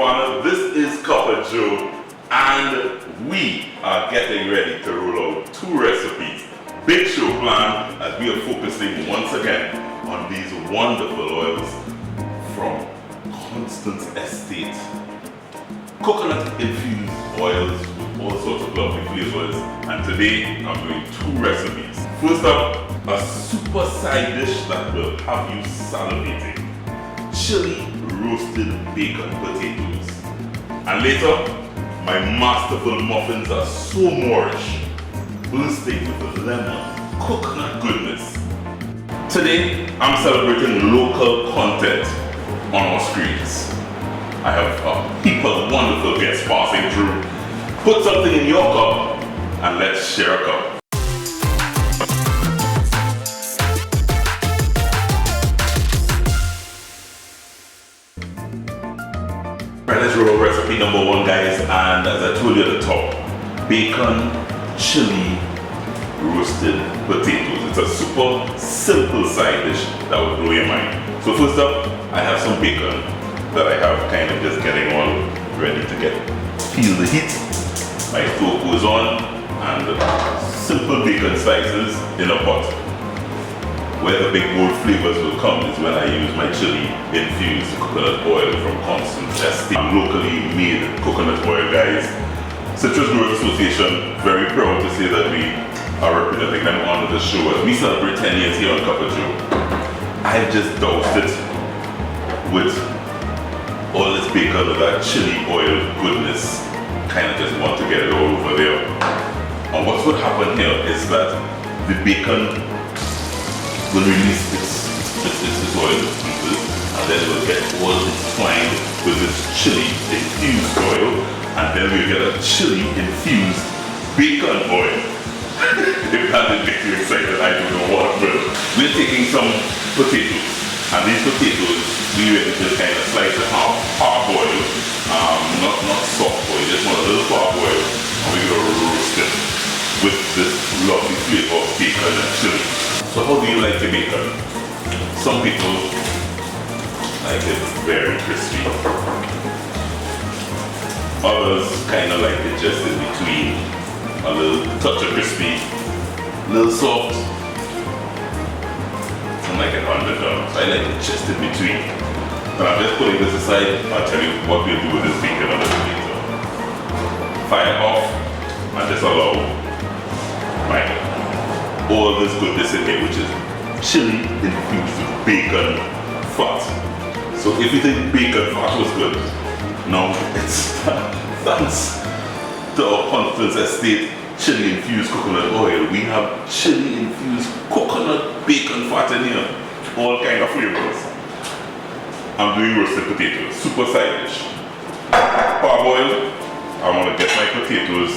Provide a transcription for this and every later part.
Fana. This is Copper Joe, and we are getting ready to roll out 2 recipes. Big show plan as we are focusing once again on these wonderful oils from Constance Estate. Coconut infused oils with all sorts of lovely flavors, and today I'm doing 2 recipes. First up, a super side dish that will have you salivating. Chili roasted bacon potatoes. And later, my masterful muffins are so Moorish, bursting with lemon, coconut goodness. Today, I'm celebrating local content on our screens. I have a heap of wonderful guests passing through. Put something in your cup and let's share a cup. Let's roll recipe number 1, guys, and as I told you at the top, bacon, chili, roasted potatoes. It's a super simple side dish that will blow your mind. So first up, I have some bacon that I have kind of just getting all ready to feel the heat. My stove goes on and simple bacon slices in a pot. Where the big bold flavors will come is when I use my chili infused coconut oil from Constance Estate. Locally made coconut oil, guys. Citrus Growers Association, very proud to say that we are representing them on the show as we celebrate 10 years here on Copper Joe. I've just doused it with all this bacon with that chili oil goodness. Kind of just want to get it all over there. And what's going to happen here is that the bacon will release its oil pieces, and then it will get all entwined with this chili infused oil, and then we'll get a chili infused bacon oil. If that didn't get you excited, I don't know what will. We're taking some potatoes, and these potatoes we really just kind of slice it half boil, not soft boil, just want a little half boil, and we're going to roast it with this lovely flavor of bacon and chili. So how do you like the bacon? Some people like it very crispy. Others kind of like it just in between. A little touch of crispy, a little soft. Some like it underdone. So I like it just in between. But I'm just putting this aside. I'll tell you what we'll do with this bacon on the potato. Fire off and just allow all this goodness in here, which is chili infused with bacon fat. So if you think bacon fat was good, no, it's thanks to our Constance Estate chili infused coconut oil. We have chili infused coconut bacon fat in here, all kind of flavors. I'm doing roasted potatoes, super side dish. Parboiled, I want to get my potatoes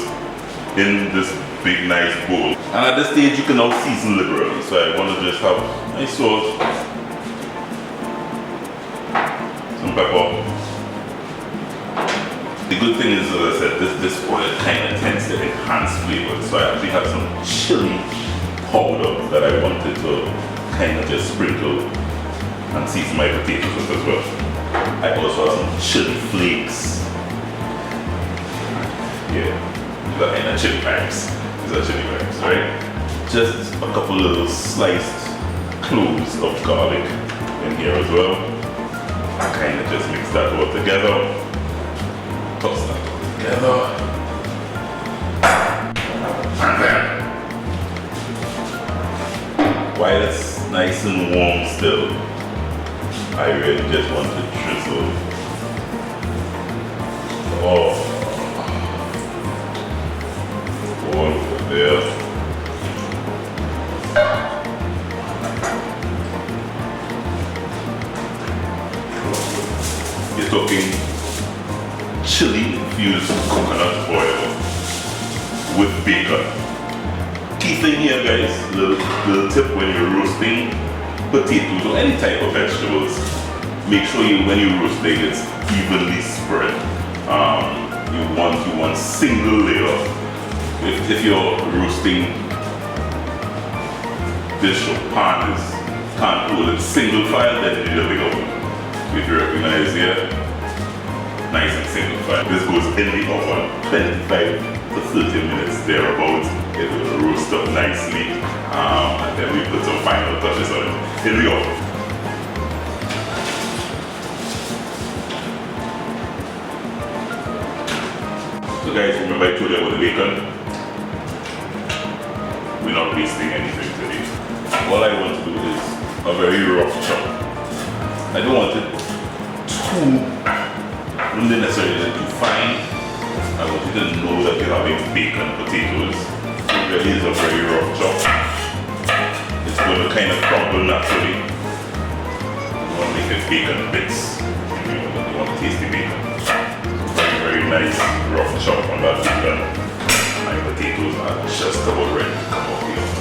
in this big nice bowl. And at this stage you can now season liberally. So I want to just have my salt, some pepper. The good thing is, as I said, this oil kind of tends to enhance flavor. So I actually have some chili powder that I wanted to kind of just sprinkle and season my potatoes with as well. I also have some chili flakes. Yeah, these are kind of chili packs. These are chili packs, right? Just a couple little sliced cloves of garlic in here as well. I kind of just mix that all together. Toss that all together. And then, while it's nice and warm still, I really just want to drizzle. Oh. All over there. You're talking chili infused coconut oil with bacon. Key thing here, guys, little tip when you're roasting potatoes or any type of vegetables, make sure when you're roasting it's evenly spread. You want single layer. If your roasting dish or pan can't hold it single file, then you need a bigger one. If you recognize here, nice and single fire. This goes in the oven 25 to 30 minutes thereabouts. It will roast up nicely, and then we put some final touches on it in the oven. So guys, remember I told you about the bacon? We're not wasting anything today. All I want to do is a very rough chop. I don't want it too necessarily too fine. I want you to know that you're having bacon potatoes. It really is a very rough chop. It's going to kind of crumble naturally. You want to make it bacon bits. You want to taste the bacon. Very, very nice rough chop on that bacon. My potatoes are just about ready to come off the oven.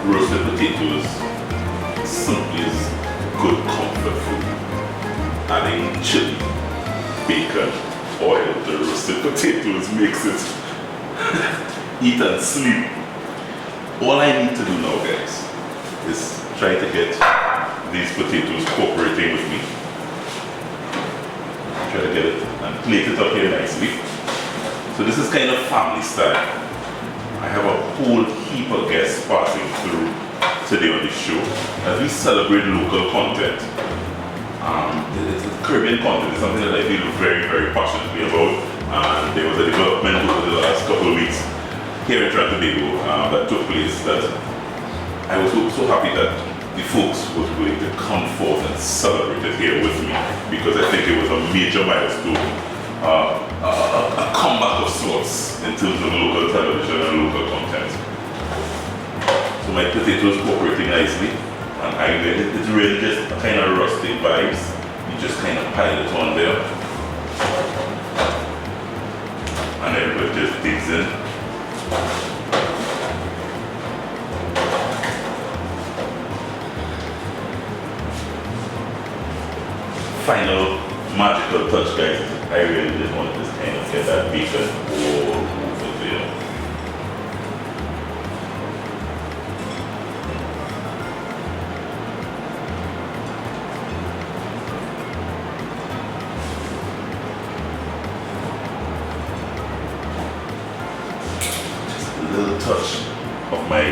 Roasted potatoes simply is good comfort food. Adding chili, bacon, oil to roasted potatoes makes it eat and sleep. All I need to do now, guys, is try to get these potatoes cooperating with me. Try to get it and plate it up here nicely. So this is kind of family style. I have a whole heap of guests passing through today on the show as we celebrate local content. It's Caribbean content. It's something that I feel very, very passionately about. And there was a development over the last couple of weeks here in Trinidad and Tobago that took place that I was so happy that the folks were willing to come forth and celebrate it here with me, because I think it was a major milestone. A comeback of sorts in terms of local television and local content. So my potatoes cooperating nicely, and it's really just a kind of rustic vibes. You just kind of pile it on there, and everybody just digs in. Final magical touch, guys. I really just want to just kind of get that bacon all over there. Just a little touch of my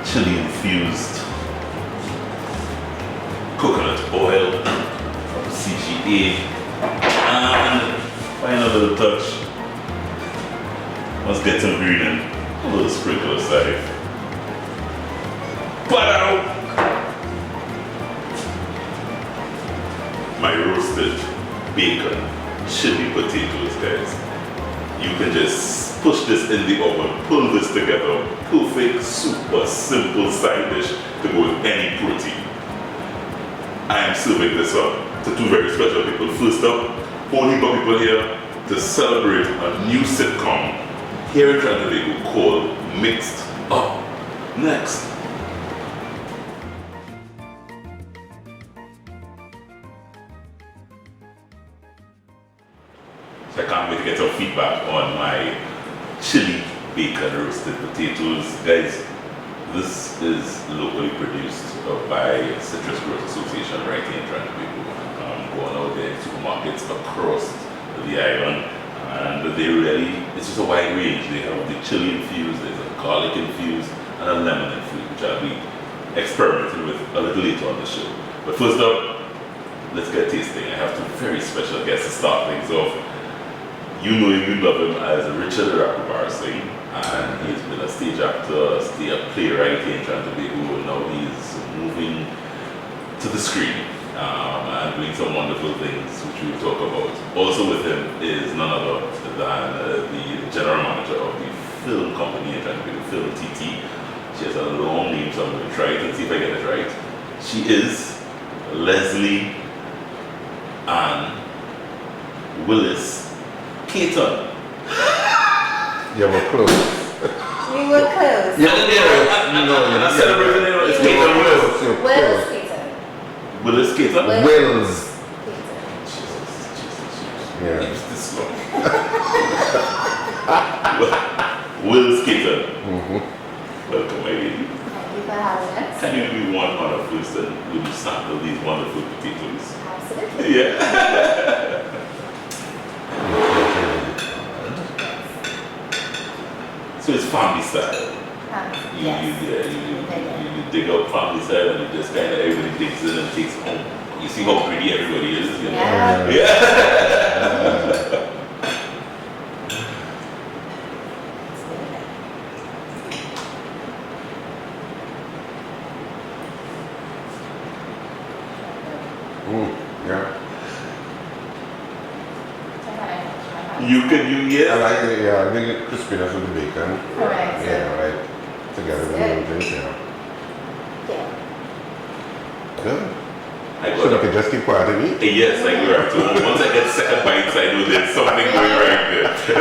chili infused coconut oil from CGA. And final little touch. Let's get some green in. A little sprinkle aside. But my roasted bacon, chili potatoes, guys. You can just push this in the oven, pull this together. Perfect, super simple side dish to go with any protein. I am serving this up to two very special people. First up, only got people here to celebrate a new sitcom here in Trinidad and Tobago called Mixed Up Next. So I can't wait to get some feedback on my chili bacon roasted potatoes. Guys, this is locally produced by Citrus Growers Association right here in Trinidad and Tobago. Going out there in supermarkets across the island, and they really, it's just a wide range. They have the chili infused, there's a garlic infused, and a lemon infused, which I'll be experimenting with a little later on the show. But first up, let's get tasting. I have two very special guests to start things off. You know him, you love him as Richard Ragoobarsingh, and he's been a stage actor, a playwright here in Trinidad and Tobago, and now he's moving to the screen. And doing some wonderful things which we'll talk about. Also with him is none other than the general manager of the film company in Trinidad and Tobago, Film TT. She has a long name, so I'm going to try it and see if I get it right. She is Leslie Ann Wills-Caton. Yeah, we're close. We were close. Yeah, I'm celebrating it. It's Caton Wills. Wills-Caton. Wills-Caton? Wills. Jesus. Yeah. It's this long. Wills-Caton. Mm-hmm. Welcome, my lady. Thank you for having us. Can you do me one honor first and will you sample these wonderful potatoes? Absolutely. Yeah. So it's family style. Yes. You dig up family style and you just kind of everybody digs in and takes home. You see how pretty everybody is, you know? Yeah. Yeah. Yeah. You can, I yeah. like it, yeah, I think the crispiness of the bacon. Correct. Yeah, right. Together with the noodles, yeah. Yeah. Good. I So got you can just keep quiet and eat? yes, I go right to once I get second bites, I know there's something going right there. Let's say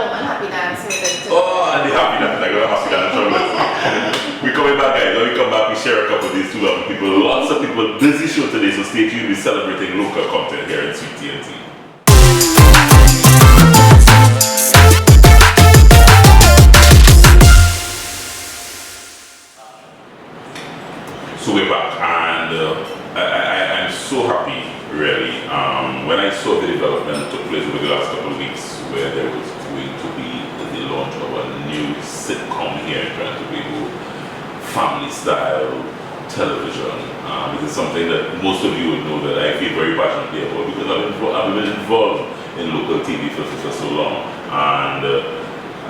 one happy dance with it. Oh, and the happy dance, I got a happy dance from it. We're coming back, guys. When we come back, we share a couple of these two lovely people. Lots of people, busy show today, so stay tuned. We're celebrating local content here in Sweet TNT. So we're back, and I'm so happy, really. When I saw the development that took place over the last couple of weeks, where there was going to be the launch of a new sitcom here in Toronto, family-style television. This is something that most of you would know that I feel very passionately about because I've been involved in local TV for so long. And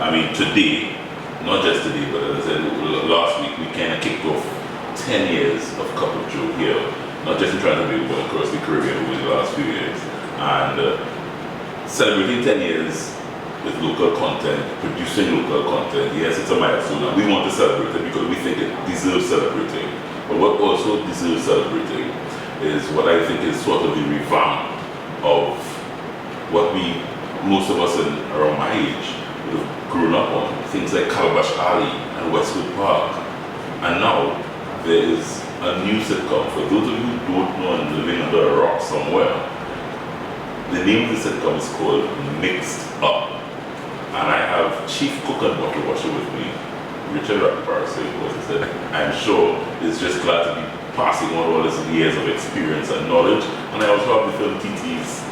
I mean, today, not just today, but as I said, last week we kind of kicked off 10 years of Cup of Joe here, not just in Toronto, but across the Caribbean over the last few years. And celebrating 10 years with local content, producing local content, yes, it's a milestone, and we want to celebrate it because we think it deserves celebrating. But what also deserves celebrating is what I think is sort of the revamp of what most of us around my age, would have grown up on. Things like Calabash Alley and Westwood Park. And now, there is a new sitcom. For those of you who don't know and living under a rock somewhere, the name of the sitcom is called Mixed Up. And I have Chief Cook and Bottle Washer with me, Richard Ragoobarsingh, because he said, I'm sure is just glad to be passing on all his years of experience and knowledge. And I also have the Film TT's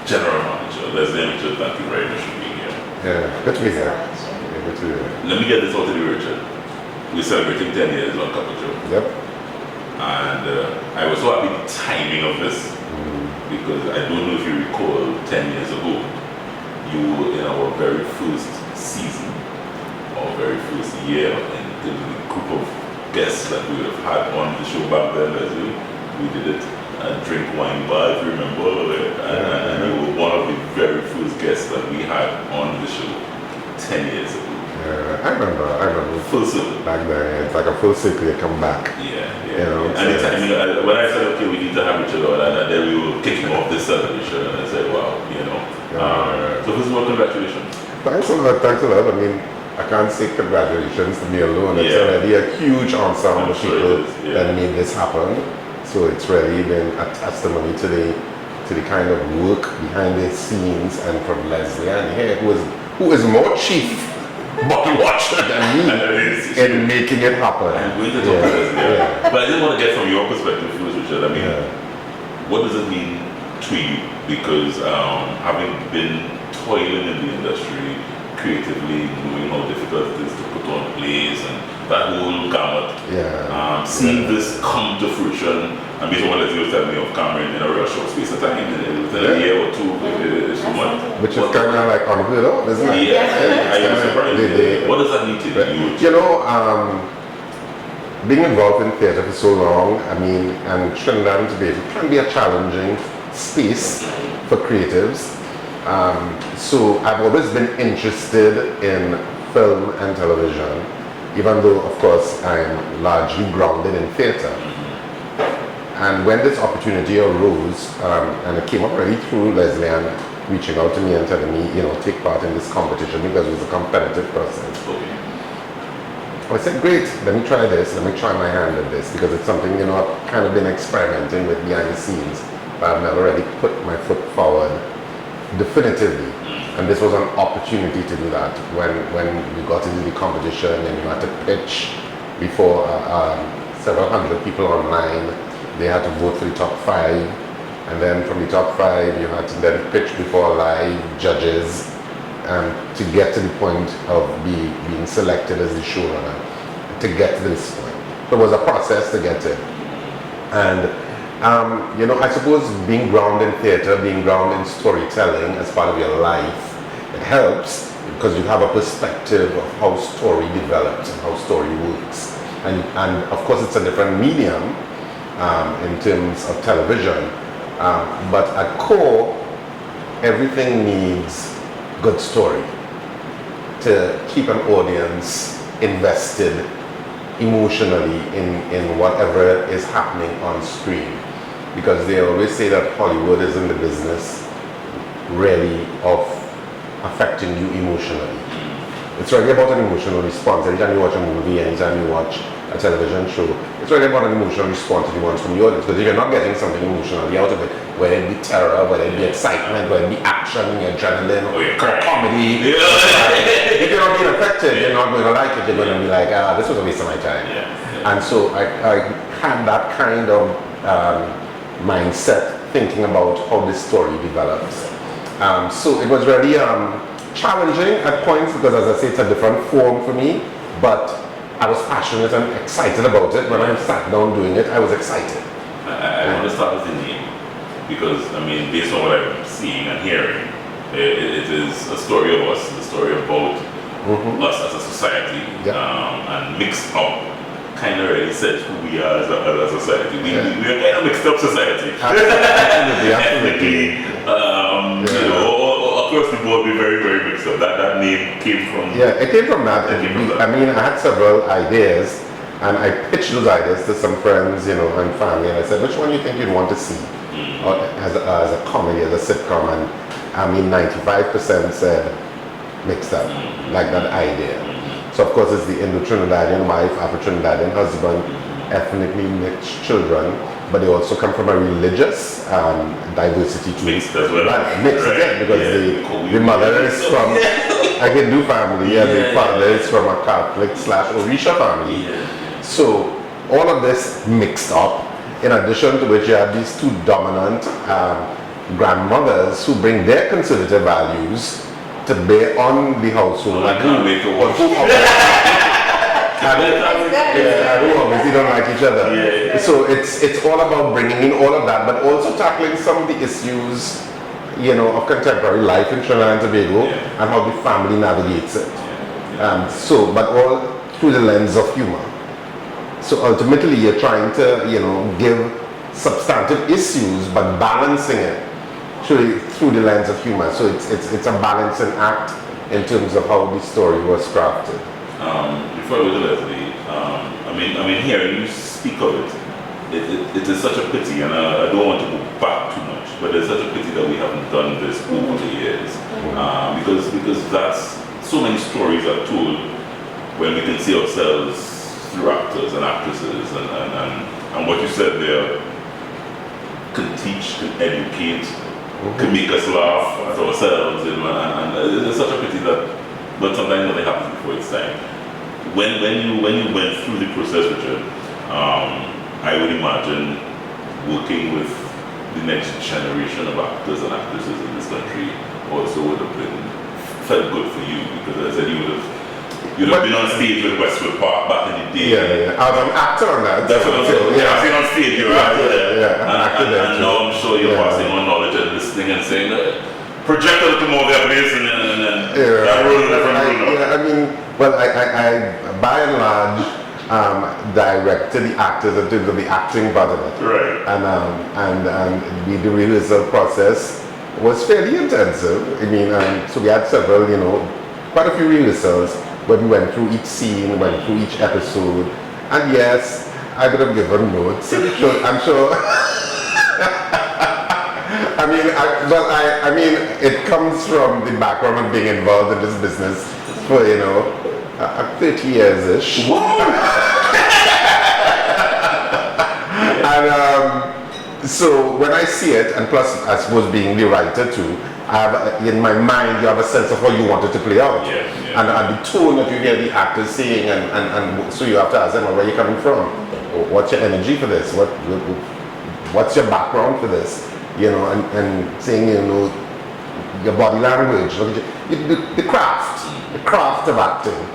General Manager, Leslie and Richard. Thank you very much for being here. Yeah, good to be here. Yeah, good to be here. Let me get this out to you, Richard. We're celebrating 10 years on Cup of Joe. Yep. And I was so happy the timing of this because I don't know if you recall 10 years ago, you were in our very first season, our very first year, and the group of guests that we would have had on the show back then, Leslie. We did it at Drink Wine Bar, if you remember, and you were one of the very first guests that we had on the show 10 years ago. Yeah, I remember. Full circle. Back then, it's like a full circle, you come back. Yeah. You know, And the timing, when I said, okay, we need to have Richard on, and then we were kicking off this celebration, and I said, wow, you know. So first of all, congratulations. Thanks a lot. I mean, I can't say congratulations to me alone. It's already a huge ensemble of people that made this happen. So it's really been a testimony to the kind of work behind the scenes and from Leslie and here, who is more chief bottle watcher than me in making it happen. I'm going to talk about this, but I just want to get from your perspective first, Richard. I mean, what does it mean to you? Because having been toiling in the industry creatively, knowing how difficult it is to put on plays and that whole gamut, seeing this come to fruition, and based on what Leslie was telling me of Cameron in a real short space of time, within a year or two, it's so much. Which is kind of like unheard of, isn't it? Yeah, I am surprised. What does that mean to you? You know, being involved in theatre for so long, I mean, and Trinidad and Tobago can be a challenging space for creatives. So I've always been interested in film and television, even though, of course, I'm largely grounded in theatre. And when this opportunity arose, and it came up really through Leslie and reaching out to me and telling me, you know, take part in this competition because it was a competitive process. I said, great, let me try this, let me try my hand at this, because it's something, you know, I've kind of been experimenting with behind the scenes, but I've never really put my foot forward definitively. And this was an opportunity to do that. When we got into the competition and you had to pitch before several hundred people online, they had to vote for the top 5. And then from the top 5, you had to then pitch before live judges to get to the point of being selected as the showrunner, to get to this point. There was a process to get to. And I suppose being grounded in theatre, being grounded in storytelling as part of your life, it helps because you have a perspective of how story develops and how story works. And of course it's a different medium in terms of television, but at core, everything needs good story to keep an audience invested emotionally in whatever is happening on screen. Because they always say that Hollywood is in the business really of affecting you emotionally. It's really about an emotional response. Anytime you watch a movie, anytime you watch a television show, it's really about an emotional response that you want from the audience. Because if you're not getting something emotionally out of it, whether it be terror, whether it be excitement, whether it be action, adrenaline, or comedy, if you're not being affected, you're not going to like it. You're going to be like, this was a waste of my time. And so I had that kind of mindset thinking about how this story develops. So it was really challenging at points because, as I say, it's a different form for me, but I was passionate and excited about it. When I sat down doing it, I was excited. I want to start with the name because, based on what I'm seeing and hearing, it is a story of us, a story about us as a society, and mixed up. Kind of really says who we are as a society. We are kind of mixed up society. Ethnically, across the board, we're very, very mixed up. That name came from. Yeah, it came from that. I had several ideas, and I pitched those ideas to some friends, and family, and I said, which one do you think you'd want to see as a comedy, as a sitcom? And 95% said mixed up, like that idea. So of course it's the Indo-Trinidadian wife, Afro-Trinidadian husband, ethnically mixed children, but they also come from a religious diversity too. Mixed as well. Mixed again, because the mother is from a Hindu family and the father is from a Catholic/Orisha family. So all of this mixed up, in addition to which you have these two dominant grandmothers who bring their conservative values to bear on the household. I can't wait to watch. Who obviously don't like each other. So it's all about bringing in all of that, but also tackling some of the issues, of contemporary life in Trinidad and Tobago and how the family navigates it. But all through the lens of humor. So ultimately, you're trying to, give substantive issues, but balancing it through the lens of humor. So it's a balancing act in terms of how the story was crafted. Before we go to Leslie, hearing you speak of it, it is such a pity, and I don't want to go back too much, but it's such a pity that we haven't done this over the years, because that's so many stories are told when we can see ourselves through actors and actresses, and what you said there can teach, can educate, can make us laugh at ourselves, and it's such a pity that, but sometimes nothing happens before it's time. When you went through the process, Richard, I would imagine working with the next generation of actors and actresses in this country also would have felt good for you, because as I said, you'd have been on stage with Westwood Park back in the day. I was an actor on that. That's what I'm saying. I've been on stage, you're an actor there. And now I'm sure you're passing on knowledge and listening and saying, project a little more of their place and then roll a different room. I by and large directed the actors in terms of the acting part of it. Right. And the rehearsal process was fairly intensive. So we had several, quite a few rehearsals, but we went through each scene, went through each episode, and yes, I would have given notes. I'm sure. It comes from the background of being involved in this business for 30 years-ish. So when I see it, and plus I suppose being the writer too, I have in my mind you have a sense of how you want it to play out, and the tone that you hear the actors saying, and so you have to ask them, well, where are you coming from? What's your energy for this? What's your background for this? You know, and saying, you know, your body language, the craft of acting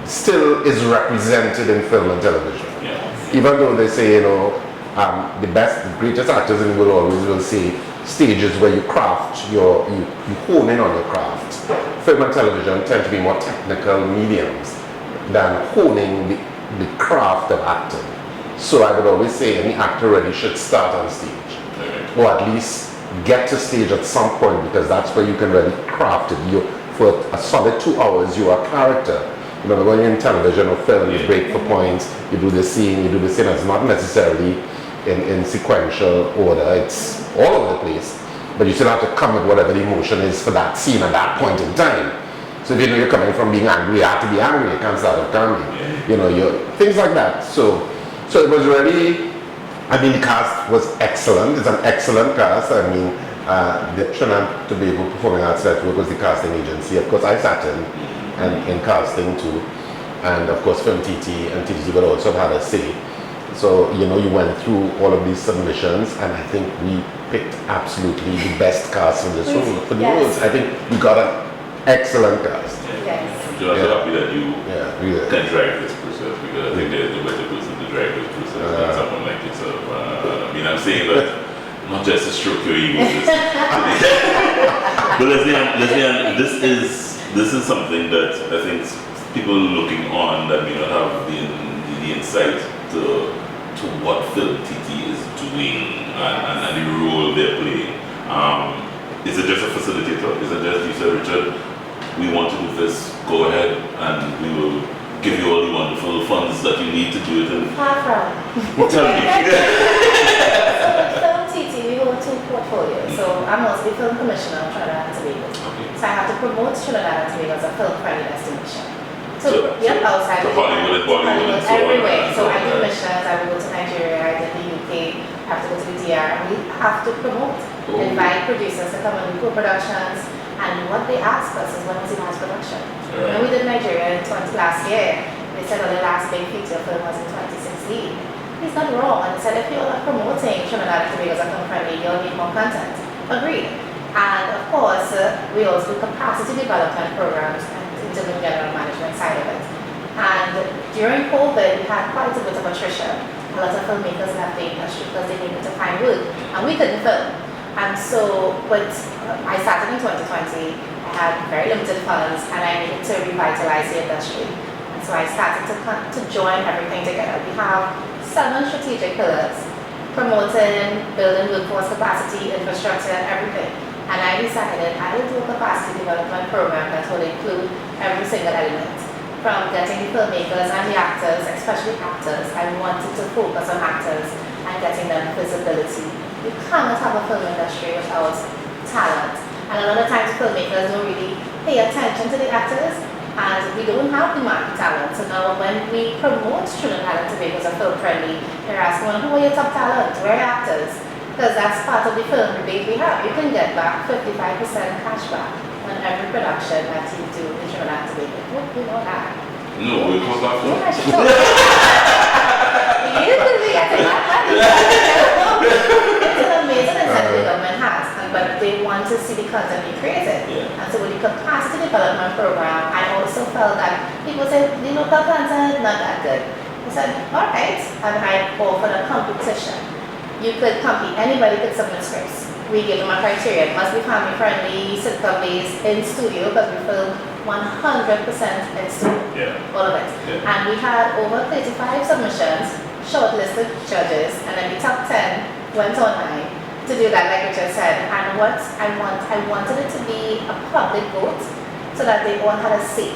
still is represented in film and television. Even though they say, you know, the greatest actors in the world always will say stages where you craft you hone in on your craft. Film and television tend to be more technical mediums than honing the craft of acting. So I would always say any actor really should start on stage, or at least get to stage at some point, because that's where you can really craft it. For a solid 2 hours, you are a character. You know, when you're in television or film, you break for points, you do the scene, it's not necessarily in sequential order, it's all over the place, but you still have to come with whatever the emotion is for that scene at that point in time. So if you know you're coming from being angry, you have to be angry, you can't start with comedy. You know, things like that. So it was really, I mean, the cast was excellent. It's an excellent cast. I mean, the Trinidad and Tobago Performing Arts Network was the casting agency. Of course, I sat in casting too, and of course, Film TT and TTT would also have had a say. So, you know, you went through all of these submissions, and I think we picked absolutely the best cast in this room for the roles. I think we got an excellent cast. I'm just happy that you can drive this process, because I think there's no better person to drive this process than someone like yourself. I mean, I'm saying that not just to stroke your ego, but Leslie, this is something that I think people looking on that may not have the insight to what Film TT is doing and the role they're playing. Is it just a facilitator? Is it just, you said, Richard, we want to do this, go ahead and we will give you all the wonderful funds that you need to do it? Far from. Tell me. So Film TT, we hold 2 portfolios. So I'm also the Film Commissioner of Trinidad and Tobago. So I have to promote Trinidad and Tobago as a film-friendly destination. So outside to Hollywood and so everywhere. on. So I do missions, I will go to Nigeria, I did the UK, I have to go to the DR, and we have to promote, invite producers to come and do co-productions, and what they ask us is, when was the last production? When we did Nigeria in last year, they said the last big feature film was in 2016. He's not wrong, and they said if you're promoting Trinidad and Tobago as a film friendly, you'll need more content. Agreed. And of course, we also do capacity development programs into the general management side of it. And during COVID, we had quite a bit of attrition. A lot of filmmakers left the industry because they needed to find work, and we couldn't film. And so, I started in 2020, I had very limited funds, and I needed to revitalize the industry. And so I started to join everything together. We have 7 strategic pillars: promoting, building workforce capacity, infrastructure, everything. And I decided I will do a capacity development program that will include every single element. From getting the filmmakers and the actors, especially actors, I wanted to focus on actors and getting them visibility. You cannot have a film industry without talent. And a lot of times filmmakers don't really pay attention to the actors, and we don't have the market talent. So now when we promote Trinidad and Tobago as a film friendly, they're asking, well, who are your top talent? Where are actors? Because that's part of the film rebate we have. You can get back 55% cash back on every production that you do in Trinidad and Tobago. You know that? No, we come back to yeah, I should know. You can be getting that money. It's an amazing incentive the government has, but they want to see the content be created. And so with the capacity development program, I also felt that people said, the local content, not that good. I said, all right, and I offered a competition. You could compete, anybody could submit scripts. We gave them a criteria. It must be family friendly, sitcom based, in studio, because we filmed 100% in studio. All of it. And we had over 35 submissions, shortlisted judges, and then the top 10 went online to do that, like Richard said. And what I wanted it to be a public vote so that they all had a say.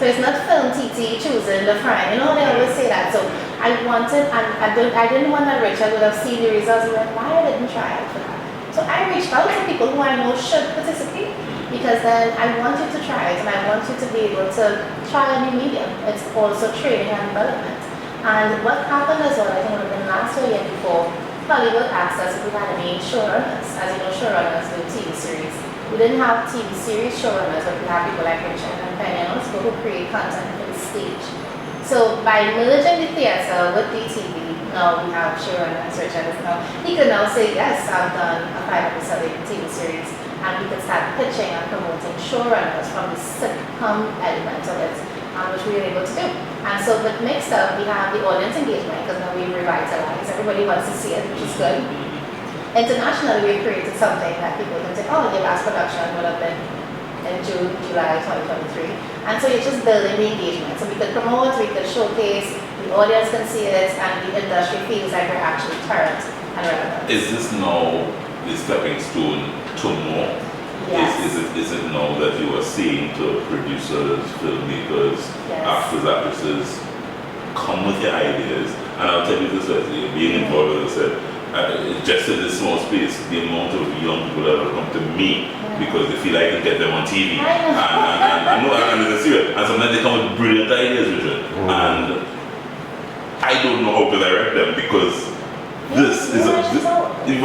So it's not Film TT choosing the friend. You know, they always say that. So I wanted, and I didn't want that Richard would have seen the results and went, why I didn't try out for that? So I reached out to people who I know should participate, because then I want you to try it, and I want you to be able to try a new medium. It's also training and development. And what happened as well, I think it would have been last year before, Hollywood asked us if we had any showrunners. As you know, showrunners do TV series. We didn't have TV series showrunners, but we have people like Richard and Penny and also who create content for the stage. So by merging the theater with the TV, now we have showrunners. Richard is now, he can now say, yes, I've done a 5-episode TV series, and we can start pitching and promoting showrunners from the sitcom element of it, which we were able to do. And so with Mixed Up, we have the audience engagement, because now we revitalize. Everybody wants to see it, which is good. Internationally, we've created something that people can say, oh, your last production would have been in June, July 2023. And so it's just building the engagement. So we could promote, we could showcase, the audience can see it, and the industry feels like we're actually current and relevant. Is this now the stepping stone to more? Yes. Is it now that you are saying to producers, filmmakers, Yes. actors, actresses, come with your ideas? And I'll tell you this, as being involved, as I said, just in this small space, the amount of young people that will come to me because they feel like I can get them on TV. And it's serious. And sometimes they come with brilliant ideas, Richard. And I don't know how to direct them because this is we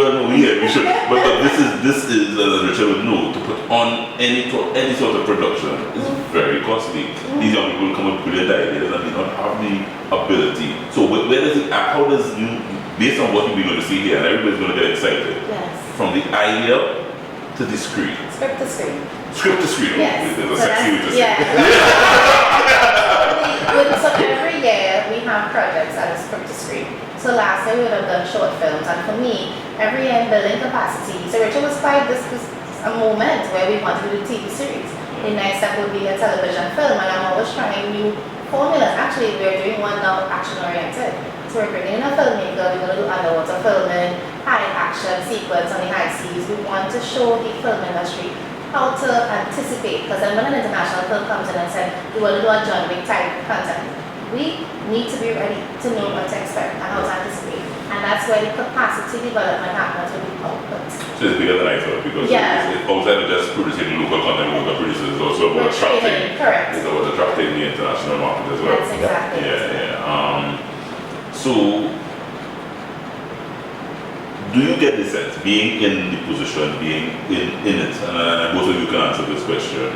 should. But this is as Richard would know, to put on any sort of production is very costly. These young people come with brilliant ideas and they don't have the ability. So where does it? How does you? Based on what we're going to see here, and everybody's going to get excited. Yes. From the idea to the screen. Script to screen. Script to screen. Yes. There's a sexy way to say. Yeah. So every year we have projects that are script to screen. So last year we would have done short films, and for me, every year building capacity. So Richard was quite this a moment where we wanted to do TV series. The next step would be a television film, and I'm always trying new formulas. Actually, we're doing one now action oriented. So we're bringing in a filmmaker, we're going to do underwater filming, high action sequence on the high seas. We want to show the film industry how to anticipate, because then when an international film comes in and says, we want to do a John Wick type content, we need to be ready to know what to expect and how to anticipate. And that's where the capacity development happens with the output. So it's bigger than I thought because it's outside of just producing local content, local producers, it's also about attracting. Correct. It's about attracting the international market as well. That's exactly Yeah. So, do you get the sense, being in the position, being in it, and both of you can answer this question,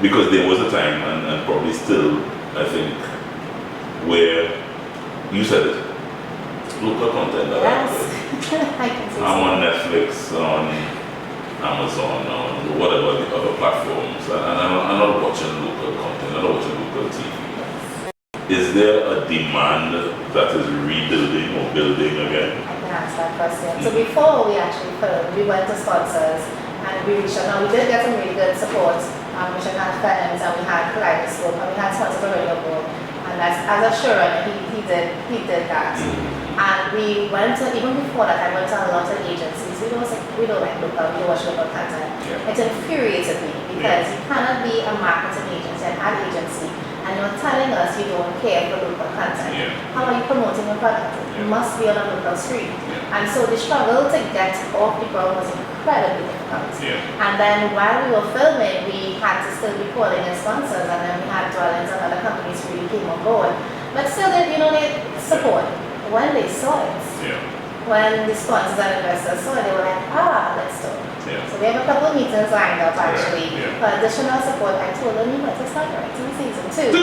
because there was a time, and probably still, I think, where you said it, local content that I can see I'm on Netflix, on Amazon, on whatever the other platforms, and I'm not watching local content, I'm not watching local TV. Is there a demand that is rebuilding or building again? I can answer that question. So before we actually filmed, we went to sponsors and we reached out. Now we did get some really good support. We had fans and we had Kaleidoscope and we had sponsors already on board. And as a showrunner, he did that. And we went to, even before that, I went to a lot of agencies. We don't like local, we don't watch local content. It infuriated me because you cannot be a marketing agency, an ad agency, and you're telling us you don't care for local content. How are you promoting your product? It must be on a local screen. And so the struggle to get off the ground was incredibly difficult. And then while we were filming, we had to still be calling in sponsors, and then we had dwellings and other companies really came on board. But still, they support. When they saw it, when the sponsors and investors saw it, they were like, let's do it. So we have a couple of meetings lined up actually. For additional support, I told them, you better start writing season 2.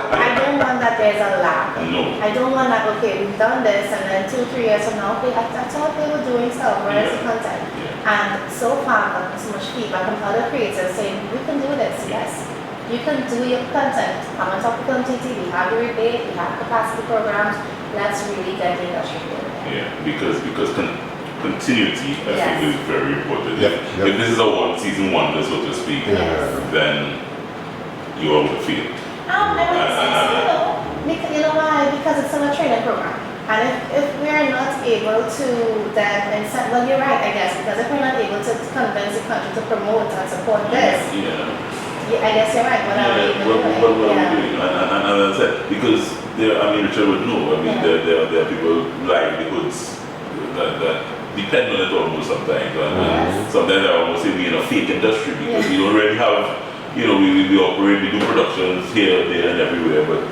I don't want that there's a lack. I don't want that, okay, we've done this and then 2-3 years from now, okay, I thought they were doing stuff, where is the content? And so far I've gotten so much feedback from other creators saying, we can do this, yes. You can do your content, come on top of TT, we have your rebate, we have capacity programs, let's really get the industry going. Because continuity, I think, is very important. If this is a season wonder, so to speak, then you are with the field. You know why? Because it's in a training program. And if we're not able to then, well, you're right, I guess, because if we're not able to convince the country to promote and support this, I guess you're right. What are we doing? And as I said, because Richard would know, there are people, livelihoods that depend on it almost sometimes. And sometimes I almost say we're in a fake industry because we don't really have, we operate, we do productions here, there, and everywhere, but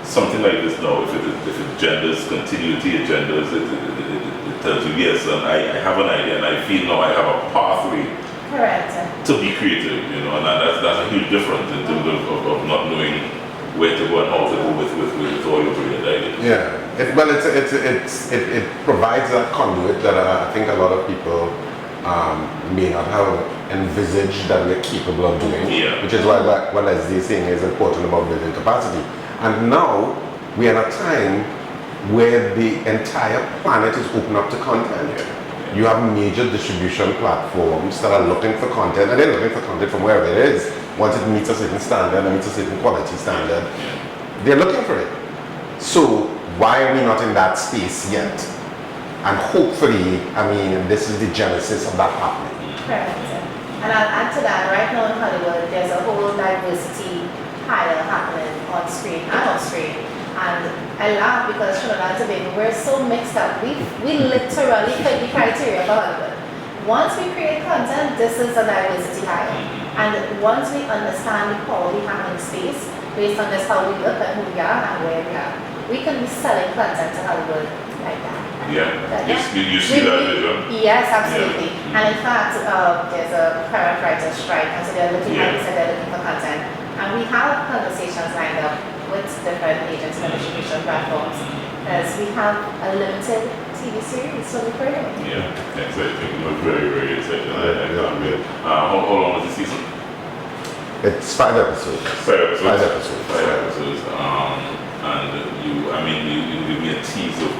something like this now, if it genders continuity, it genders, it tells you yes, and I have an idea, and I feel now I have a pathway Correct. to be creative, you know, and that's a huge difference in terms of not knowing where to go and how to go with all your brilliant ideas. Yeah. It provides a conduit that I think a lot of people may not have envisaged that we're capable of doing. Yeah. Which is why what Leslie is saying is important about building capacity. And now we are in a time where the entire planet is open up to content. You have major distribution platforms that are looking for content, and they're looking for content from wherever it is. Once it meets a certain standard and meets a certain quality standard, they're looking for it. So why are we not in that space yet? And hopefully, I mean, this is the genesis of that happening. Correct. And I'll add to that, right now in Hollywood, there's a whole diversity pile happening on screen and off screen. And I laugh because Trinidad and Tobago, we're so mixed up. We literally fit the criteria for Hollywood. Once we create content, this is a diversity pile. And once we understand the power we have in space, based on just how we look at who we are and where we are, we can be selling content to Hollywood like that. Yeah. You see that vision? Yes, absolutely. Yeah. And in fact, there's a current writer's strike, and so they're looking, like you said, they're looking for content. And we have conversations lined up with different agents and distribution platforms, because we have a limited TV series to be creating. Yeah, exciting. Very, very exciting. I can't wait. How long is the season? It's 5 episodes. 5 episodes. 5 episodes. 5 episodes. And you give me a tease of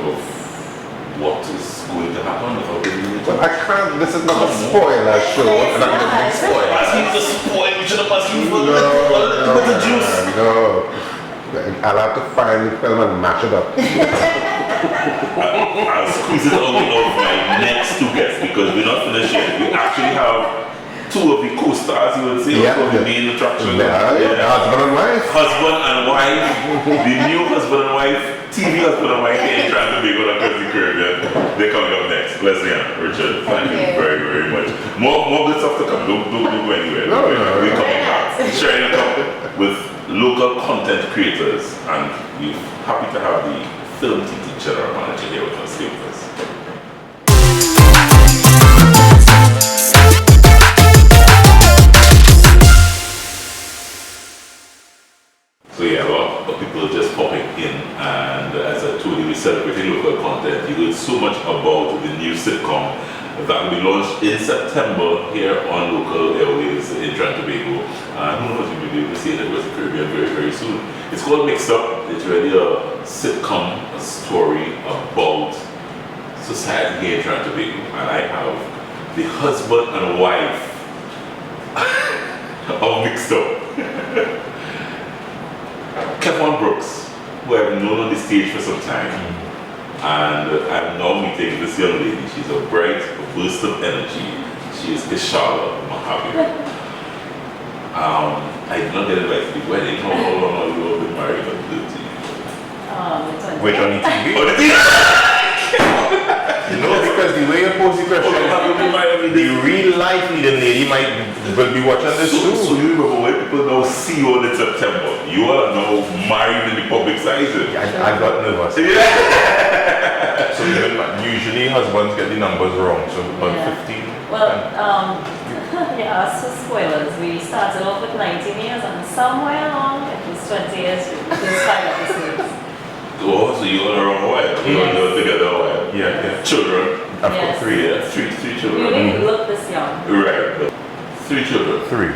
what is going to happen without giving me. Well, I can't. This is not a spoiler show. And I'm going to spoil. Asking to spoil. You should have asked me for the juice. No. I'll have to find the film and mash it up. I'll squeeze it out of my next 2 guests because we're not finished yet. We actually have 2 of the co-stars, you would say, of the main attraction. Husband and wife. Husband and wife. The new husband and wife. TV husband and wife here trying to make one of Crazy Caribbean. They're coming up next. Leslie and Richard, thank you very, very much. More good stuff to come. Don't go anywhere. We're coming back. Sharing a cup with local content creators, and we're happy to have the film team general manager here with us. Stay with us. So yeah, a lot of people are just popping in, and as I told you, we're celebrating local content. You heard so much about the new sitcom that will be launched in September here on local airwaves in Trinidad and Tobago. And who knows, you may be able to see it across the Caribbean very, very soon. It's called Mixed Up. It's really a sitcom, a story about society here in Trinidad and Tobago. And I have the husband and wife of Mixed Up. Kevon Brooks, who I've known on the stage for some time, and I'm now meeting this young lady. She's a bright burst of energy. She is Keshala, Mahabir. I did not get invited to the wedding. How long have you all been married on the TV? Which on the TV? On the TV! No, because the way you pose the question, the real life leading lady will be watching this too. So you remember when people now see you all in September, you are now married in the public size. I got nervous. Yeah. So usually husbands get the numbers wrong. So about 15. Well, yeah, so spoilers. We started off with 19 years, and somewhere along it was 20 years. It was 5 episodes. Oh, so you all around a while. You all together a while. Yeah. Children. I've got 3. Yeah, three You children. didn't look this young. Right. 3 children. 3.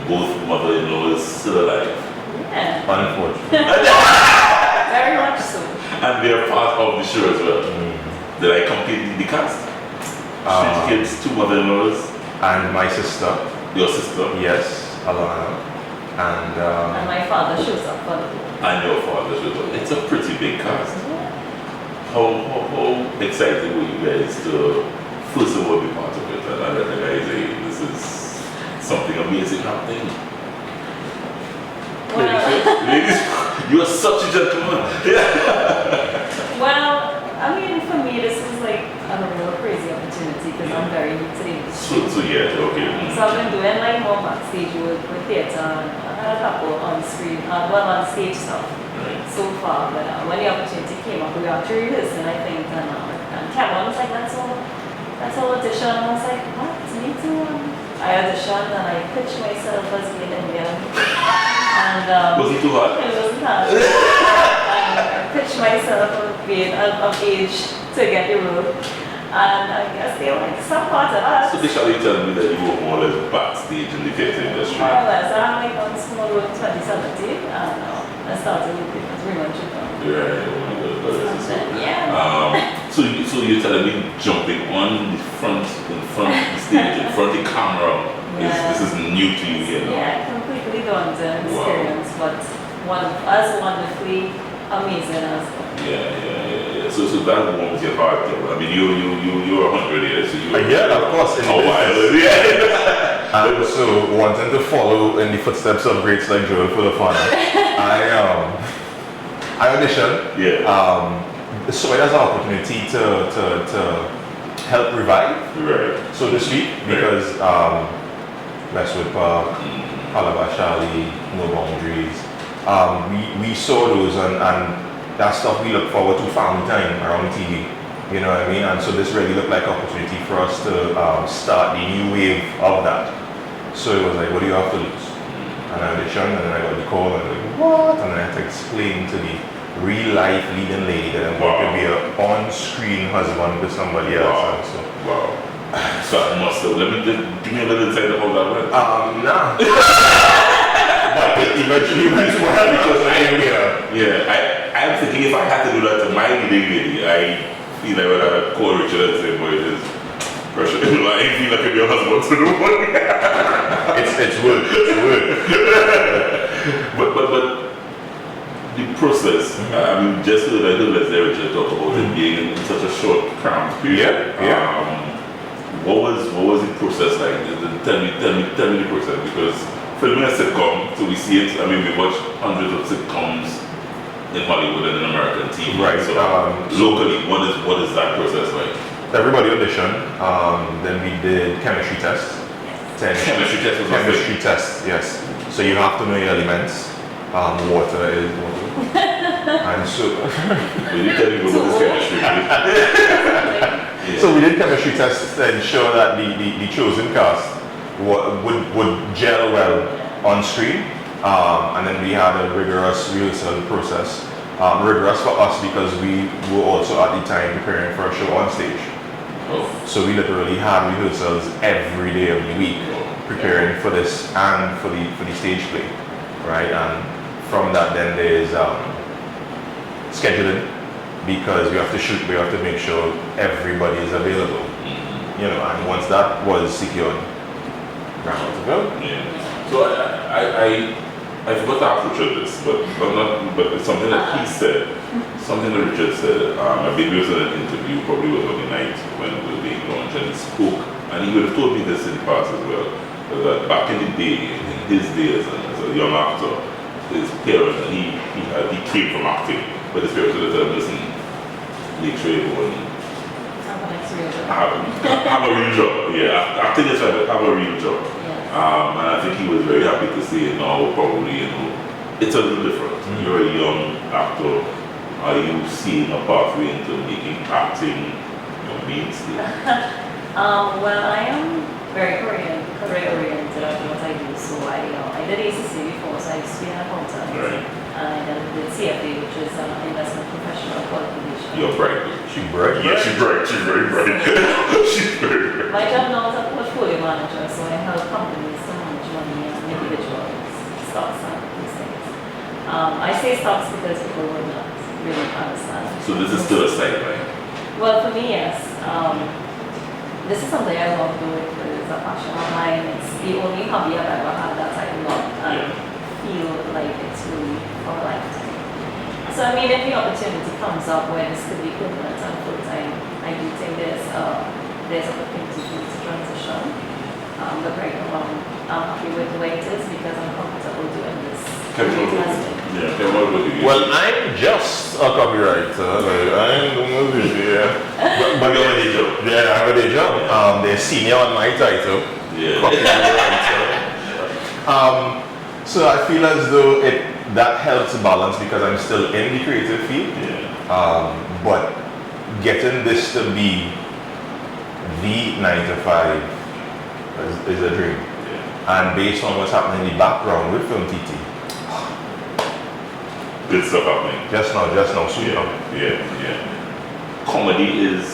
Both mother-in-laws still alive. Yeah, Unfortunately. very much so. And they're part of the show as well. Did I complete the cast? 3 kids, 2 mother-in-laws. And my sister. Your sister. Yes, Alana. And my father shows up for the And your father shows up. It's a pretty big cast. How excited were you guys to first of all be part of it and recognize, hey, this is something amazing happening? Ladies, you are such a gentleman. Well, I mean, for me, this is like a real crazy opportunity because I'm very new to the industry. So yeah, okay. So I've been doing like more backstage work with theatre, and I a couple on screen, on stage stuff so far, but when the opportunity came up, we were actually rehearsing, I think, and Kevon was like, that's all audition, and I was like, what, me too? I auditioned and I pitched myself as being Indian, and Was it too hard? it wasn't hard. I pitched myself as being of age to get the role. And I guess they were like some part of us. So Keshala, you telling me that you were more or less backstage in the theatre industry? More or less. I like on small road in 2017 and I started with it as Raymond Chicken. Yeah, oh my God, that is so. Yeah. So you're telling me jumping on the front, in front of the stage, in front of the camera, this is new to you, you know? Yeah, completely daunting experience, but as wonderfully amazing as well. Yeah. So that warms your heart, though. I mean, you're 100 years, so you're Yeah, of course. a while. Yeah. And so wanting to follow in the footsteps of greats like Joel Fulafana, I auditioned. Yeah. So it has an opportunity to help revive, Right. so to speak, because Westwood Park, Kalabashali, No Boundaries, we saw those and that stuff we look forward to family time around TV, you know what I mean? And so this really looked like an opportunity for us to start the new wave of that. So it was like, what do you have to lose? And I auditioned and then I got the call and I was like, what? And I had to explain to the real life leading lady that I'm going to be an on-screen husband with somebody else. Wow. And so, So I must have, give me a little insight of how that went. nah. But it eventually went well because I'm thinking if I had to do that to my leading lady, I feel like I would have called Richard and say, boy, it is pressure. I feel like I'm your husband to do one. it's work. But the process, I mean, just so that I don't let Richard talk about it being in such a short, cramped period. What was the process like? Tell me the process, because filming a sitcom, so we see it, I mean, we watch hundreds of sitcoms in Hollywood and in American TV. Right. So locally, what is that process like? Everybody auditioned. Then we did chemistry tests. Chemistry test was Chemistry test, yes. So you have to know your elements. Water is water. And so Will you tell me about this chemistry? So we did chemistry tests to ensure that the chosen cast would gel well on screen. And then we had a rigorous rehearsal process. Rigorous for us because we were also at the time preparing for a show on stage. So we literally had rehearsals every day of the week, preparing for this and for the stage play, right? And from that, then there's scheduling, because we have to shoot, we have to make sure everybody is available, you know. And once that was secured, round to go. Yeah. So I forgot to approach this, but it's something that he said, something that Richard said. I believe it was in an interview, probably was on the night when it was being launched, and he spoke, and he would have told me this in the past as well, that back in the day, in his days as a young actor, his parents, and he came from acting, but his parents would tell him, listen, make sure you go and have a real job. Yeah, acting is right, but have a real job. And I think he was very happy to say now, probably, you know, it's a little different. You're a young actor. Are you seeing a pathway into making acting your mainstay? Well, I am very career-oriented at what I do. So I did ACC before, so I used to be an accountant. Right. And I did CFA, which is investment professional qualification. You're bright. She's bright. Yeah, she's bright. She's very bright. She's very bright. My job now is a portfolio manager, so I help companies to manage money and individuals, stocks and these things. I say stocks because people would not really understand. So this is still a sideline. Well, for me, yes. This is something I love doing. It's a passion of mine. It's the only hobby I've ever had that I love and feel like it's really for a lifetime. So I mean, if the opportunity comes up where this could be permanent and full time, I do think there's opportunity for me to transition. But right now, I'm happy with the way it is because I'm comfortable doing this. Well, I'm just a copywriter. Like, I'm doing this, but you have a day job. Yeah, I have a day job. They're senior on my title. Yeah. Copywriter. So I feel as though that helps balance because I'm still in the creative field. Yeah. But getting this to be the 9 to 5 is a dream. Yeah. And based on what's happening in the background with Film TT, Good stuff happening. just now, soon Yeah, now. yeah. Comedy is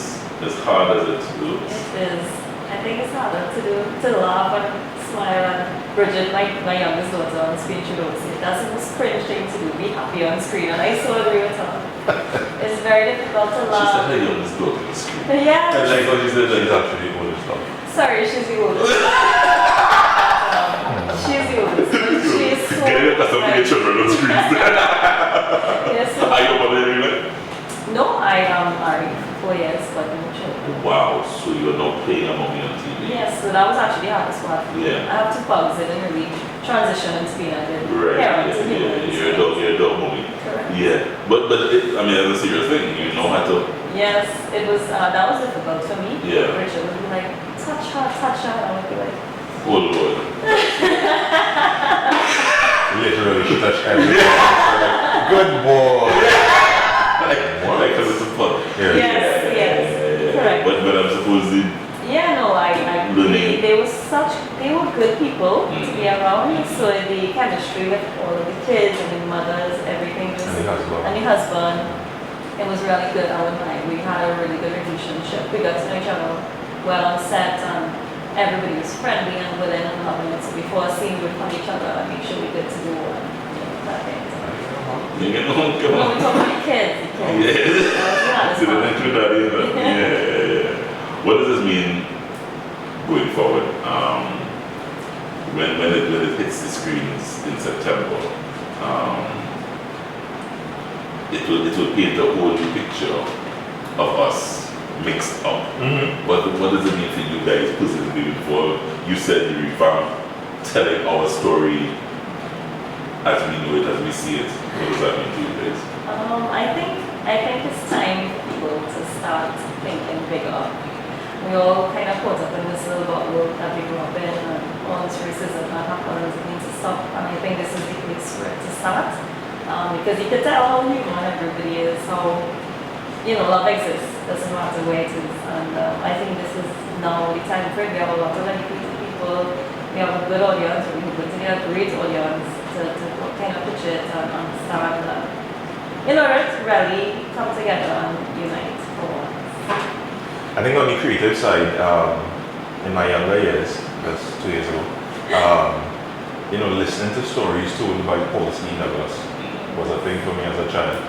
as hard as it looks. It is. I think it's harder to do, to laugh and smile. And Bridget, my youngest daughter on screen, she don't say that's the most cringe thing to do, be happy on screen. And I so agree with her. It's very difficult to She laugh. said her youngest daughter on the screen. Yeah. And like what you said, She's like, actually old as stuff. Sorry, she's the oldest. She's the oldest. She's so getting it custom to your children on screens. Yes. Are you over there anyway? No, I am married for 4 years, but no children. Wow, so you're not playing a mommy on TV? Yes, so that was actually the hardest part. Yeah. I have to pause it and really transition into being a good Right, parent. yeah. You're a dog mommy. Correct. Yeah, but I mean, as a serious thing, you know how to. Yes, it was, that was difficult for me. Yeah. Richard would be like, touch her, and I would be like, Oh Lord. Literally, she touched everything. Good boy. Like, because it's a fun. Yeah. yes, correct. But I'm supposed Yeah, no, Really? they were good people to be around. So the chemistry with all of the kids and the mothers, everything was, And the husband. it was really good. I wouldn't lie. We had a really good relationship. We got to know each other well on set, and everybody was friendly and willing and loving it. So before a scene, we'd call each other and make sure we good to do that thing. you know, come No, on. we talk about the kids. Yeah. That was the hardest Didn't part. include that either. Yeah. What does this mean going forward? When it hits the screens in September, it will paint a whole new picture of us mixed up. Mm-hmm. What does it mean for you guys personally before you said you revamp telling our story as we know it, as we see it? What does that mean to you guys? I think it's time for people to start thinking bigger. We all kind of caught up in this little bubble that we grew up in, and all this racism that happens, it needs to stop. And I think this is the place for it to start. Because you can tell how human everybody is, how, love exists, doesn't matter where it is. And I think this is now the time for it. We have a lot of educated people, we have a good audience, we can continue a great audience to kind of pitch it and understand that, let's really come together and unite for once. I think on the creative side, in my younger years, just 2 years ago, listening to stories told by Paul C. Douglas was a thing for me as a child.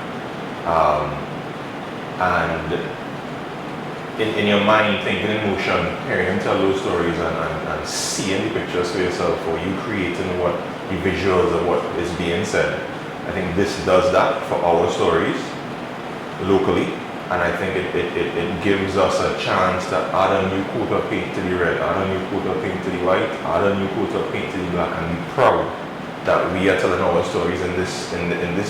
And in your mind, thinking in motion, hearing him tell those stories and seeing the pictures for yourself, or you creating what the visuals of what is being said. I think this does that for our stories locally. And I think it gives us a chance to add a new coat of paint to the red, add a new coat of paint to the white, add a new coat of paint to the black, and be proud that we are telling our stories in this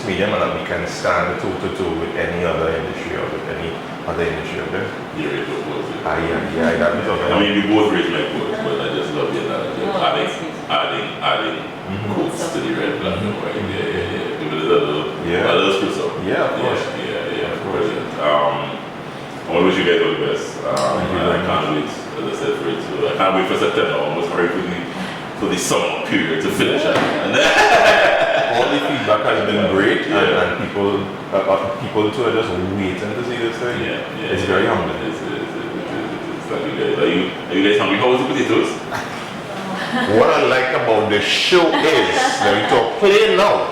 medium, and that we can stand toe to toe with any other industry or with any other industry out there. You're right, what was it? Yeah, that was I mean, we both raised my quotes, but I just love the analogy of Oh, adding quotes to the red, black, and white. Yeah. Give it a little spruce up. Yeah, of course. Yeah, brilliant. I want to wish you guys all the best. I can't wait, as I said, I can't wait for September. I'm almost hurry for the summer period to finish. And all the feedback has been great, and people too are just waiting to see this thing. Yeah. It's very humbling. It's like you guys. Are you guys hungry? How was the potatoes? What I like about the show is that we talk play now.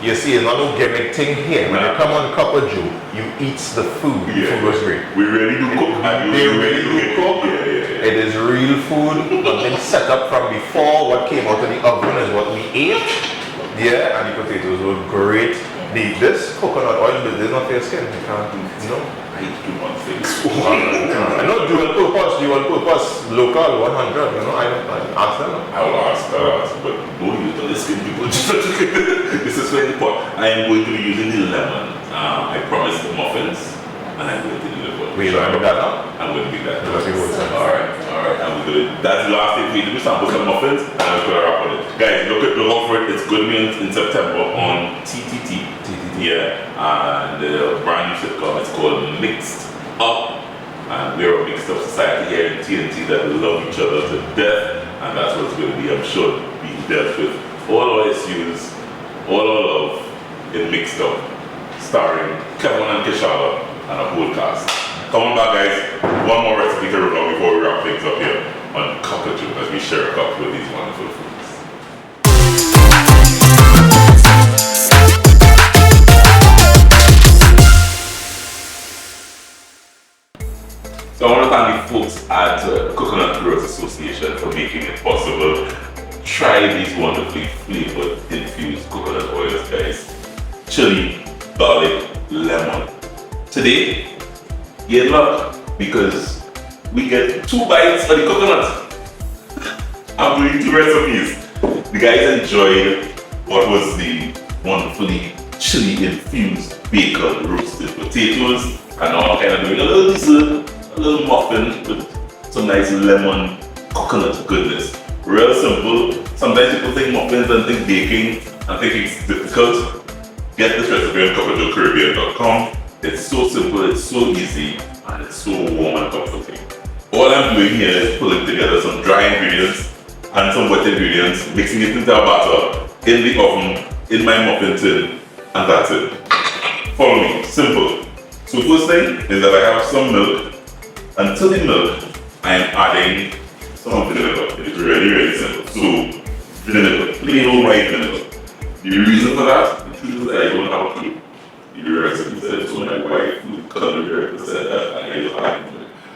You see, it's not no gimmick thing here. When you come on Cup of Joe, you eat the food. The food was great. We really do cook. They really do cook. Yeah. It is real food. Nothing set up from before. What came out of the oven is what we ate. Yeah, and the potatoes were great. This coconut oil, there's not fair skin. You can't, I do one thing. I know dual purpose, local 100. I ask them. I will ask, but don't use the skin people. This is very important. I am going to be using the lemon. I promised the muffins, and I'm going to deliver. Wait, you don't have that now? I'm going to be that. Let me hold that. All right. Alright, and we'll do it. That's the last thing we do. Sample some muffins and we're gonna wrap on it. Guys, look out for it. It's good meals in September on TTT. Yeah, and the brand new sitcom is called Mixed Up. And we're a mixed up society here in TNT that love each other to death. And that's what it's going to be, I'm sure, being dealt with. All our issues, all our love in Mixed Up. Starring Kevon and Keshala and a whole cast. Come on back, guys. One more recipe to run before we wrap things up here on Cockatoo as we share a cup with these wonderful foods. So I want to thank the folks at Coconut Growers Association for making it possible. Try these wonderfully flavored infused coconut oils, guys. Chili, garlic, lemon. Today, you're in luck because we get 2 bites of the coconut. I'm doing 2 recipes. The guys enjoyed what was the wonderfully chili infused bacon roasted potatoes, and now I'm kind of doing a little dessert, a little muffin with some nice lemon coconut goodness. Real simple. Sometimes people think muffins and think baking and think it's difficult. Get this recipe on cockatocaribbean.com. It's so simple, it's so easy, and it's so warm and comforting. All I'm doing here is pulling together some dry ingredients and some wet ingredients, mixing it into a batter in the oven, in my muffin tin, and that's it. Follow me, simple. So first thing is that I have some milk, and to the milk, I am adding some vinegar. It's really simple. So, vinegar, plain old white vinegar. The reason for that, the truth is that I don't have a clue. The recipe said so, my wife, the culinary director said that, and I just added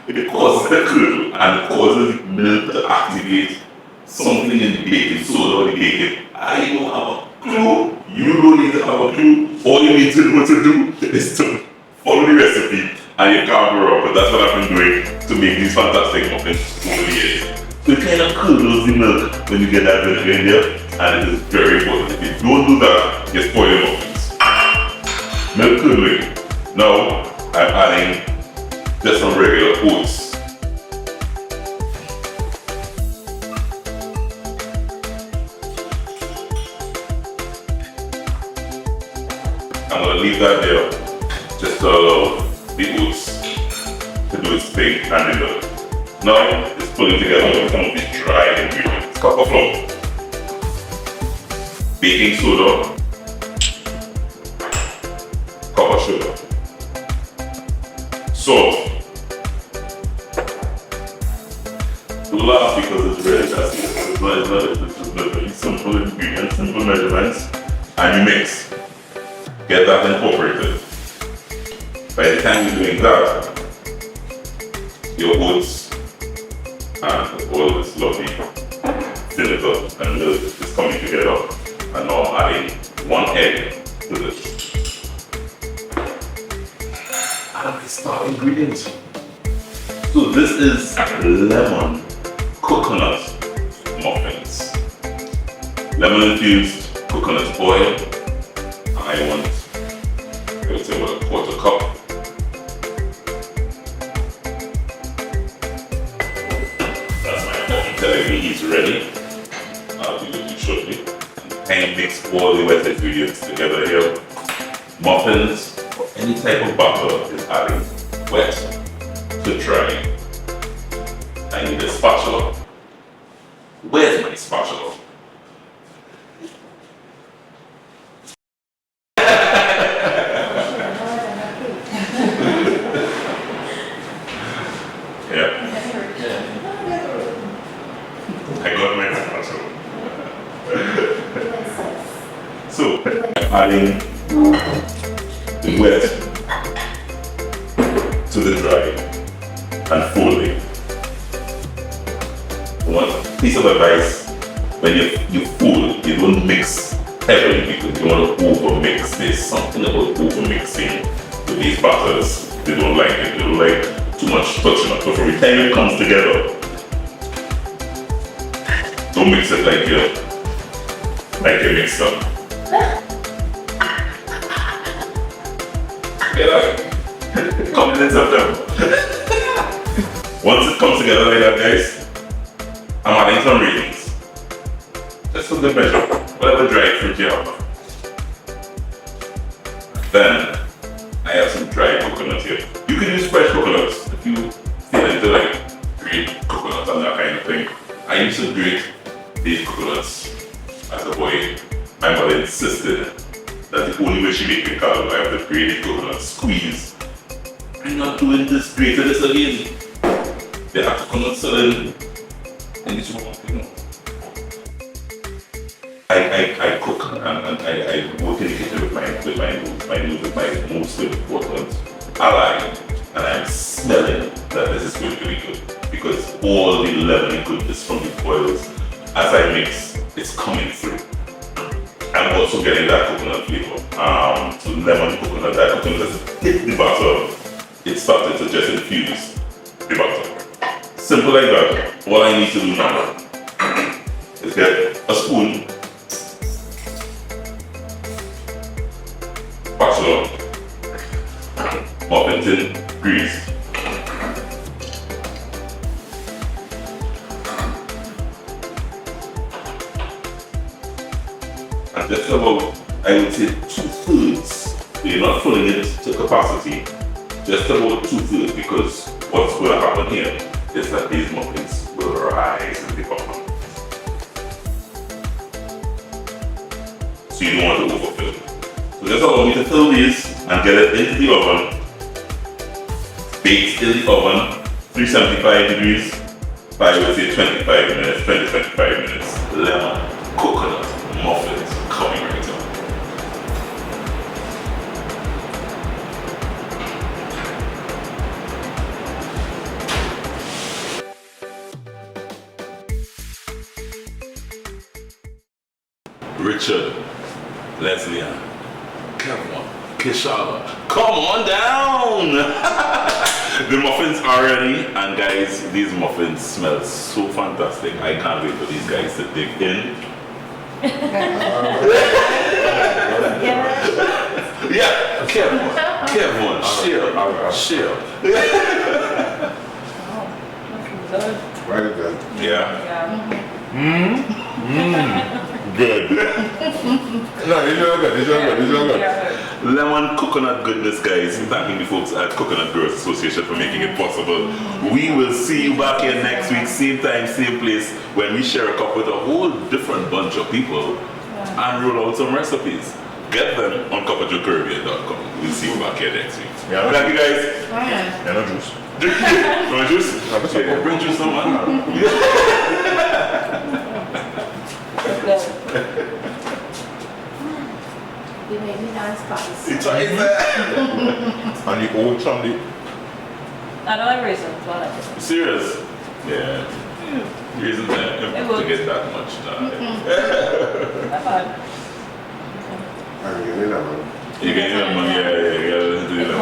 it. It causes a curdle and causes milk to activate something in the baking soda or the bacon. I don't have a clue. You don't need to have a clue. All you need to know to do is to follow the recipe and you can't go wrong. But that's what I've been doing to make these fantastic muffins over the years. So it kind of curdles the milk when you get that vinegar in there, and it is very important. If you don't do that, you spoil your muffins. Milk curdling. Now I'm adding just some regular oats. I'm going to leave that there just to allow the oats to do its thing and the milk. Now it's pulling together some of these dry ingredients. Cup of flour, baking soda, cup of sugar, salt. Don't laugh because it's very tasty. It's very simple ingredients, simple measurements, and you mix. Get that incorporated. By the time you're doing that, your oats and all this lovely vinegar and milk is coming together, and now I'm adding 1 egg to this. And my star ingredient. So this is lemon coconut muffins. Lemon infused coconut oil. I want, I would say, about a 1/4 cup. That's my muffin telling me he's ready. I'll be with you shortly. Kind of mix all the wet ingredients together here. Muffins or any type of batter is adding wet to dry. I need a spatula. Where's my spatula? So, I'm adding the wet to the dry and folding. One piece of advice, when you fold, you don't mix heavily because you don't want to over mix. There's something about over mixing with these batters. They don't like it. They don't like too much touching up. So from the time it comes together, don't mix it like you mixed up. Coming in September. Once it comes together like that, guys, I'm adding some raisins. Just for good measure. Whatever dried fruit you have. Then I have some dried coconut here. You can use fresh coconuts if you feel into like grate coconuts and that kind of thing. I used to grate these coconuts as a boy. My mother insisted that the only way she made me call I have to grate the coconut squeeze. I'm not doing this, grated this again. They have coconut selling in this one, you know. I cook and I work in the kitchen with my most important ally, and I'm smelling that this is going to be good because all the lemony goodness from the oils as I mix is coming through. I'm also getting that coconut flavor. So lemon, coconut, that coconut just hit the butter. It started to just infuse the butter. Simple like that. All I need to do now is get a spoon, spatula, muffin tin grease, and just about, I would say 2/3. So you're not filling it to capacity, just about 2/3, because what's going to happen here is that these muffins will rise in the oven. So you don't want to overfill. So just allow me to fill these and get it into the oven. Baked in the oven, 375 degrees, by I would say 25 minutes, 20-25 minutes. Lemon, coconut, muffins coming right up. Richard, Leslie, Kevon, Keshala, come on down! The muffins are ready, and guys, these muffins smell so fantastic. I can't wait for these guys to dig in. Yeah, Kevon, chill. Very good. Yeah. Good. No, it's all good. Lemon coconut goodness, guys. Thanking the folks at Coconut Growers Association for making it possible. We will see you back here next week, same time, same place, when we share a cup with a whole different bunch of people and roll out some recipes. Get them on cupofjoecaribbean.com. We'll see you back here next week. Yeah. Thank you, guys. Yeah, no juice. You want juice? Yeah, bring juice, someone. You made me dance fast. It's right there. And the old Sunday. I don't like raisins, but I like it. Serious? Yeah. Reasons I have to get that much done. That's fine. And you need that, man. You can get money, yeah, you gotta do that.